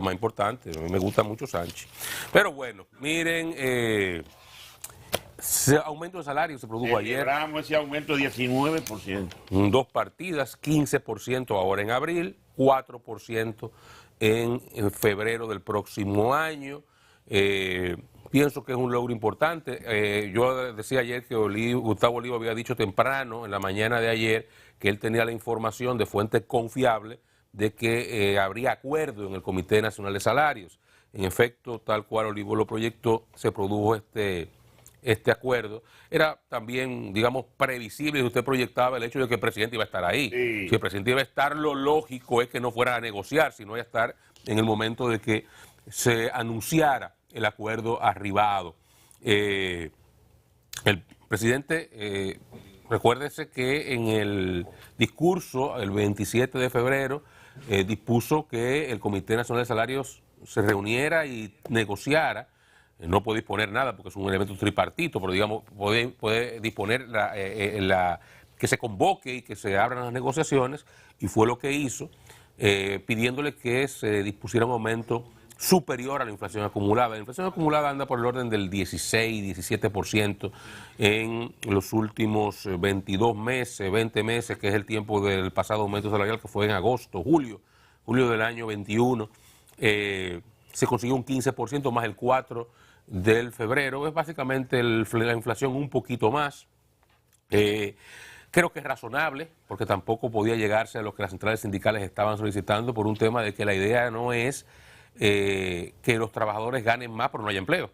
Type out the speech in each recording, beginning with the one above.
más importante. A mí me gusta mucho Sánchez. Pero bueno, miren, aumento de salario se produjo ayer. Celebramos ese aumento de 19%. 2 partidas, 15% ahora en abril, 4% en febrero del próximo año. Pienso que es un logro importante. Yo decía ayer que Gustavo Olivo había dicho temprano, en la mañana de ayer, que él tenía la información de fuente confiable de que habría acuerdo en el Comité Nacional de Salarios. En efecto, tal cual Olivo lo proyectó, se produjo este acuerdo. Era también, digamos, previsible, usted proyectaba el hecho de que el presidente iba a estar ahí. Sí. Si el presidente iba a estar, lo lógico es que no fuera a negociar, sino a estar en el momento de que se anunciara el acuerdo arribado. El presidente, recuérdese que en el discurso, el 27 de febrero, dispuso que el Comité Nacional de Salarios se reuniera y negociara. No puede disponer nada porque es un elemento tripartito, pero digamos, puede disponer que se convoque y que se abran las negociaciones, y fue lo que hizo, pidiéndole que se dispusiera un aumento superior a la inflación acumulada. La inflación acumulada anda por el orden del 16-17% en los últimos 22 meses, 20 meses, que es el tiempo del pasado aumento salarial, que fue en agosto, julio del año 21. Se consiguió un 15% más el 4% del febrero. Es básicamente la inflación un poquito más. Creo que es razonable, porque tampoco podía llegarse a lo que las centrales sindicales estaban solicitando, por un tema de que la idea no es que los trabajadores ganen más pero no haya empleo.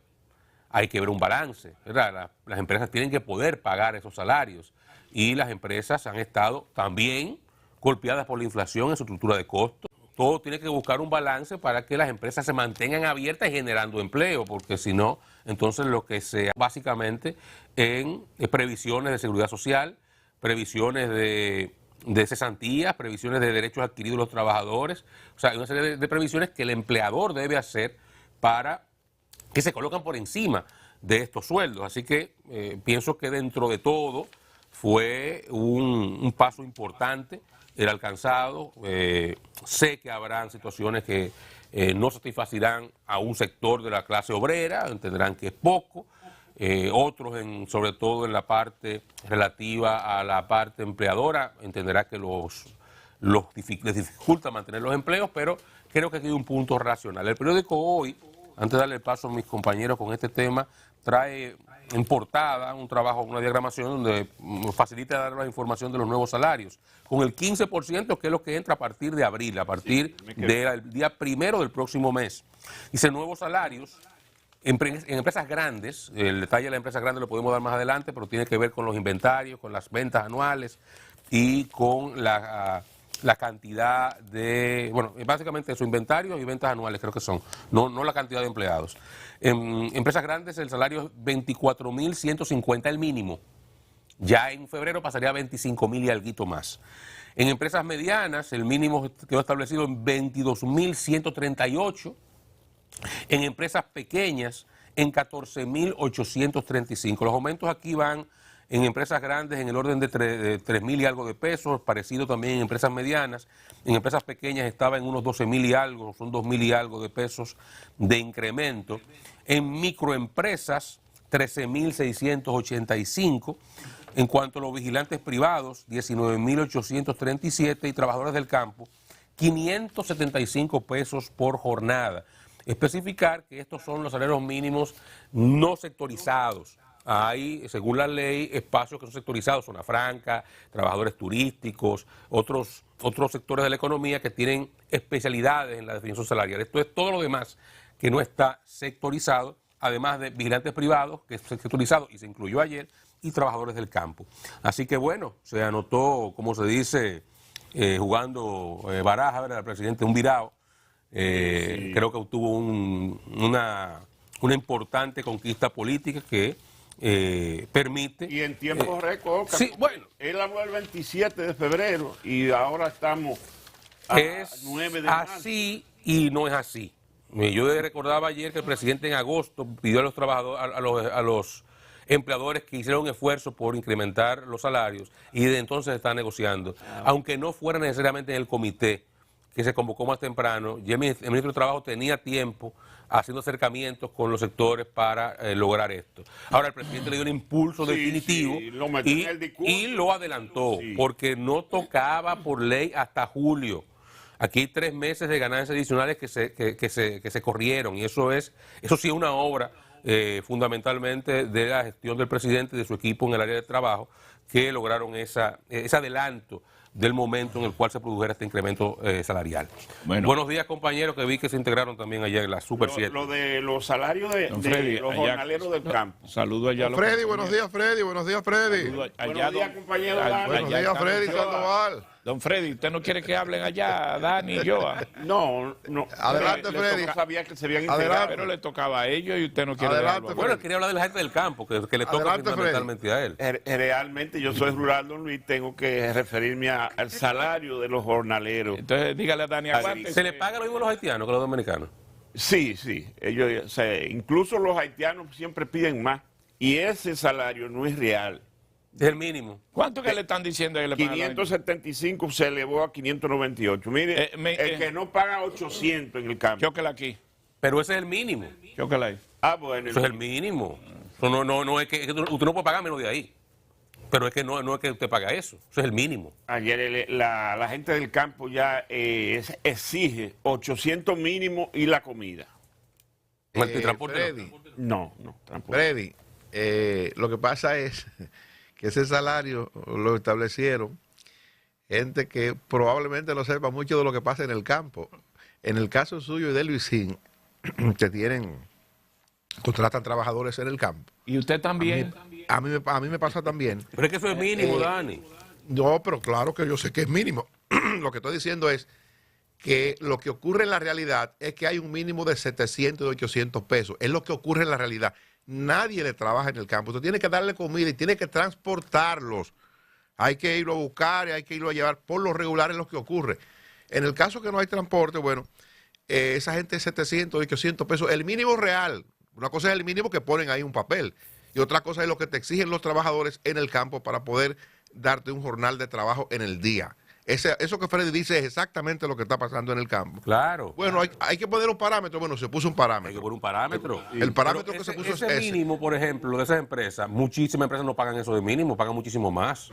Hay que ver un balance, ¿verdad? Las empresas tienen que poder pagar esos salarios, y las empresas han estado también golpeadas por la inflación en su estructura de costos. Todo tiene que buscar un balance para que las empresas se mantengan abiertas y generando empleo, porque si no, entonces lo que sea básicamente en previsiones de seguridad social, previsiones de cesantías, previsiones de derechos adquiridos de los trabajadores, o sea, hay una serie de previsiones que el empleador debe hacer para que se colocan por encima de estos sueldos. Así que pienso que dentro de todo fue un paso importante el alcanzado. Sé que habrán situaciones que no satisfacirán a un sector de la clase obrera, entenderán que es poco. Otros, sobre todo en la parte relativa a la parte empleadora, entenderá que les dificulta mantener los empleos, pero creo que aquí hay un punto racional. El periódico Hoy, antes de darle el paso a mis compañeros con este tema, trae en portada un trabajo, una diagramación donde nos facilita dar la información de los nuevos salarios, con el 15%, que es lo que entra a partir de abril, a partir del día 1 del próximo mes. Dice nuevos salarios en empresas grandes. El detalle de la empresa grande lo podemos dar más adelante, pero tiene que ver con los inventarios, con las ventas anuales y con la cantidad de, bueno, básicamente eso, inventarios y ventas anuales creo que son, no la cantidad de empleados. En empresas grandes el salario es 24.150 el mínimo. Ya en febrero pasaría a 25.000 y alguito más. En empresas medianas el mínimo quedó establecido en 22.138. En empresas pequeñas en 14.835. Los aumentos aquí van en empresas grandes en el orden de 3.000 y algo de pesos, parecido también en empresas medianas. En empresas pequeñas estaba en unos 12.000 y algo, son 2.000 y algo de pesos de incremento. En microempresas, 13.685. En cuanto a los vigilantes privados, 19.837, y trabajadores del campo, 575 pesos por jornada. Especificar que estos son los salarios mínimos no sectorizados. Hay, según la ley, espacios que son sectorizados, zona franca, trabajadores turísticos, otros sectores de la economía que tienen especialidades en la definición salarial. Esto es todo lo demás que no está sectorizado, además de vigilantes privados, que es sectorizado y se incluyó ayer, y trabajadores del campo. Así que bueno, se anotó, como se dice, jugando baraja, ¿verdad? El presidente, un virao. Sí. Creo que obtuvo una importante conquista política que permite... Y en tiempo récord, sí, bueno. Él habló el 27 de febrero y ahora estamos a 9 de marzo. Así y no es así. Yo recordaba ayer que el presidente en agosto pidió a los trabajadores, a los empleadores que hicieron un esfuerzo por incrementar los salarios, y desde entonces se está negociando. Aunque no fuera necesariamente en el comité que se convocó más temprano, y el ministro de Trabajo tenía tiempo haciendo acercamientos con los sectores para lograr esto. Ahora el presidente le dio un impulso definitivo lo metió en el discurso. Y lo adelantó, porque no tocaba por ley hasta julio. Aquí hay 3 meses de ganancias adicionales que se corrieron, y eso sí es una obra fundamentalmente de la gestión del presidente y de su equipo en el área de trabajo, que lograron ese adelanto del momento en el cual se produjera este incremento salarial. Bueno. Buenos días, compañeros, que vi que se integraron también allá en la Super 7. Lo de los salarios de los jornaleros del campo. Saludo allá. Freddy, buenos días, Freddy. Buenos días, Freddy. Buenos días, compañero. Buenos días, Freddy Sandoval. Don Freddy, ¿usted no quiere que hablen allá, Dani y yo? No. Adelante, Freddy. Sabía que se habían integrado. Pero le tocaba a ellos y usted no quiere Adelante, bueno, él quería hablar de la gente del campo, que le toca Adelante, fundamentalmente a él. Realmente yo soy rural, don Luis, tengo que referirme al salario de los jornaleros. Entonces dígale a Dani, aguante. ¿Se le paga lo mismo a los haitianos que a los dominicanos? Sí. Ellos, incluso los haitianos siempre piden más. Y ese salario no es real. Es el mínimo. ¿Cuánto que le están diciendo que le pagan? 575 se elevó a 598. Mire, el que no paga 800 en el campo. Chóquela aquí. Pero ese es el mínimo. Chóquela ahí. Bueno. Eso es el mínimo. No es que usted no puede pagar menos de ahí. Pero es que no es que usted paga eso. Eso es el mínimo. Ayer la gente del campo ya exige 800 mínimo y la comida. ¿Transporte? Freddy, No, transporte. Freddy, lo que pasa es que ese salario lo establecieron gente que probablemente no sepa mucho de lo que pasa en el campo. En el caso suyo y de Luisín, que contratan trabajadores en el campo. ¿Y usted también? A mí me pasa también. Pero es que eso es mínimo, Dani. No, pero claro que yo sé que es mínimo. Lo que estoy diciendo es que lo que ocurre en la realidad es que hay un mínimo de 700 y 800 pesos. Es lo que ocurre en la realidad. Nadie le trabaja en el campo. Usted tiene que darle comida y tiene que transportarlos. Hay que irlo a buscar y hay que irlo a llevar. Por lo regular es lo que ocurre. En el caso que no hay transporte, bueno, esa gente 700 y 800 pesos. El mínimo real. Una cosa es el mínimo que ponen ahí un papel. Y otra cosa es lo que te exigen los trabajadores en el campo para poder darte un jornal de trabajo en el día. Eso que Freddy dice es exactamente lo que está pasando en el campo. Claro. Bueno, hay que poner un parámetro. Bueno, se puso un parámetro. Hay que poner un parámetro. El parámetro pero que se puso es ese mínimo, por ejemplo, de esas empresas, muchísimas empresas no pagan eso de mínimo, pagan muchísimo más.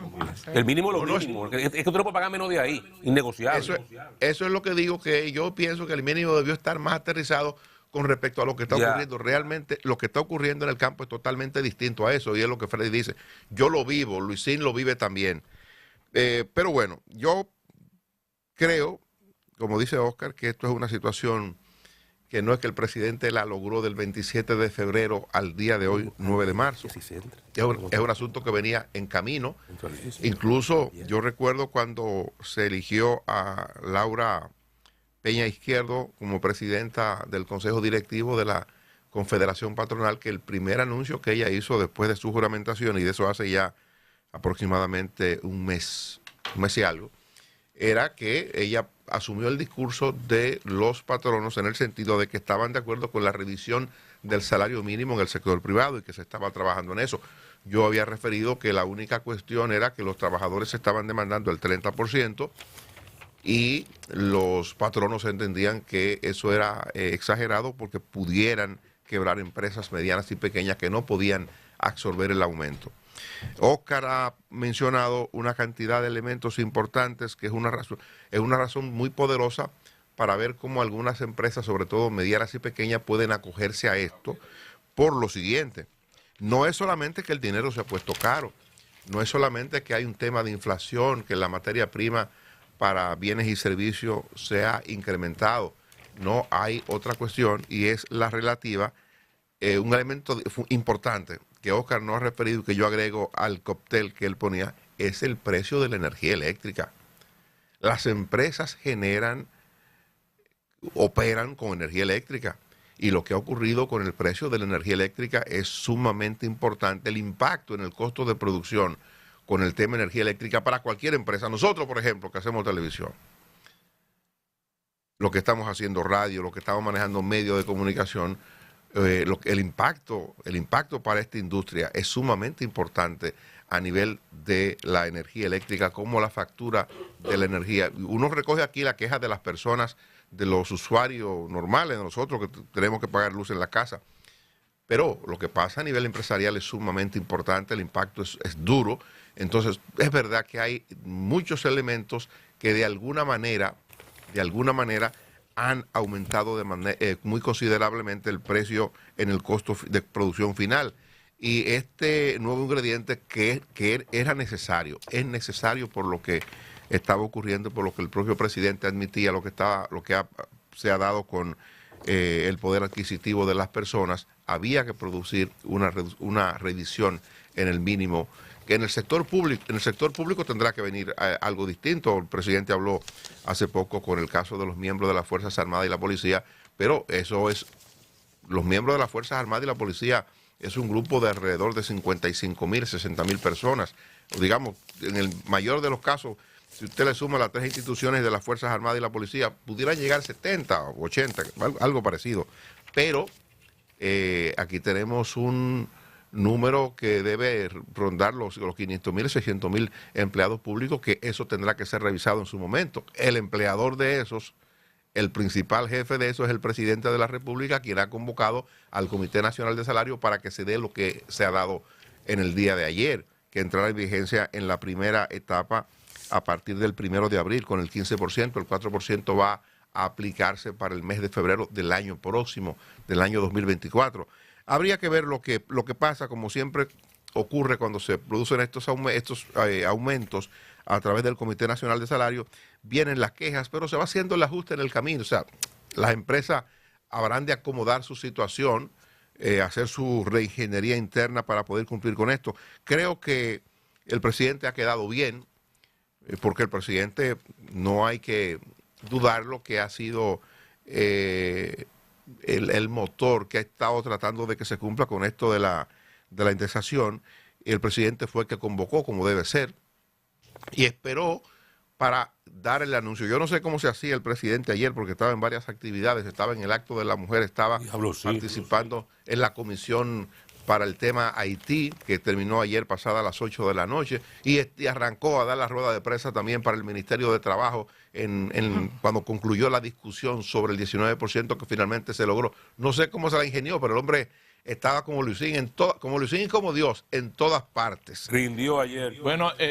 El mínimo es lo mínimo. Es que usted no puede pagar menos de ahí, innegociable. Eso es lo que digo, que yo pienso que el mínimo debió estar más aterrizado con respecto a lo que está ocurriendo. Realmente lo que está ocurriendo en el campo es totalmente distinto a eso, y es lo que Freddy dice. Yo lo vivo, Luisín lo vive también. Pero bueno, yo creo, como dice Oscar, que esto es una situación que no es que el presidente la logró del 27 de febrero al día de hoy, 9 de marzo. Es un asunto que venía en camino. Incluso yo recuerdo cuando se eligió a Laura Peña Izquierdo como presidenta del Consejo Directivo de la Confederación Patronal, que el primer anuncio que ella hizo después de su juramentación, y de eso hace ya aproximadamente un mes y algo, era que ella asumió el discurso de los patronos en el sentido de que estaban de acuerdo con la revisión del salario mínimo en el sector privado y que se estaba trabajando en eso. Yo había referido que la única cuestión era que los trabajadores estaban demandando el 30% y los patronos entendían que eso era exagerado porque pudieran quebrar empresas medianas y pequeñas que no podían absorber el aumento. Oscar ha mencionado una cantidad de elementos importantes que es una razón muy poderosa para ver cómo algunas empresas, sobre todo medianas y pequeñas, pueden acogerse a esto por lo siguiente. No es solamente que el dinero se ha puesto caro, no es solamente que hay un tema de inflación, que la materia prima para bienes y servicios se ha incrementado. No, hay otra cuestión y es la relativa, un elemento importante que Oscar no ha referido y que yo agrego al cóctel que él ponía, es el precio de la energía eléctrica. Las empresas operan con energía eléctrica y lo que ha ocurrido con el precio de la energía eléctrica es sumamente importante. El impacto en el costo de producción con el tema de energía eléctrica para cualquier empresa. Nosotros, por ejemplo, que hacemos televisión, lo que estamos haciendo radio, lo que estamos manejando medios de comunicación, el impacto para esta industria es sumamente importante a nivel de la energía eléctrica, como la factura de la energía. Uno recoge aquí la queja de las personas, de los usuarios normales, de nosotros que tenemos que pagar luz en la casa. Pero lo que pasa a nivel empresarial es sumamente importante, el impacto es duro. Entonces, es verdad que hay muchos elementos que de alguna manera han aumentado muy considerablemente el precio en el costo de producción final. Y este nuevo ingrediente que era necesario, es necesario por lo que estaba ocurriendo, por lo que el propio presidente admitía, se ha dado con el poder adquisitivo de las personas. Había que producir una revisión en el mínimo, que en el sector público tendrá que venir algo distinto. El presidente habló hace poco con el caso de los miembros de las Fuerzas Armadas y la Policía, pero los miembros de las Fuerzas Armadas y la Policía es un grupo de alrededor de 55.000, 60.000 personas. Digamos, en el mayor de los casos, si usted le suma las tres instituciones de las Fuerzas Armadas y la Policía, pudieran llegar 70 o 80, algo parecido. Pero aquí tenemos un número que debe rondar los 500.000, 600.000 empleados públicos, que eso tendrá que ser revisado en su momento. El empleador de esos, el principal jefe de eso es el presidente de la República, quien ha convocado al Comité Nacional de Salario para que se dé lo que se ha dado en el día de ayer, que entrará en vigencia en la primera etapa a partir del 1 de abril con el 15%, el 4% va a aplicarse para el mes de febrero del año próximo, del año 2024. Habría que ver lo que pasa, como siempre ocurre cuando se producen estos aumentos a través del Comité Nacional de Salario, vienen las quejas, pero se va haciendo el ajuste en el camino. O sea, las empresas habrán de acomodar su situación, hacer su reingeniería interna para poder cumplir con esto. Creo que el presidente ha quedado bien, porque el presidente, no hay que dudarlo, que ha sido el motor que ha estado tratando de que se cumpla con esto de la indexación. Y el presidente fue el que convocó, como debe ser, y esperó para dar el anuncio. Yo no sé cómo se hacía el presidente ayer, porque estaba en varias actividades, estaba en el acto de la mujer, estaba participando en la comisión para el tema Haití, que terminó ayer pasada a las 8 de la noche, y arrancó a dar la rueda de prensa también para el Ministerio de Trabajo cuando concluyó la discusión sobre el 19% que finalmente se logró. No sé cómo se la ingenió, pero el hombre estaba como Luisín, como Luisín y como Dios, en todas partes. Rindió ayer. Bueno,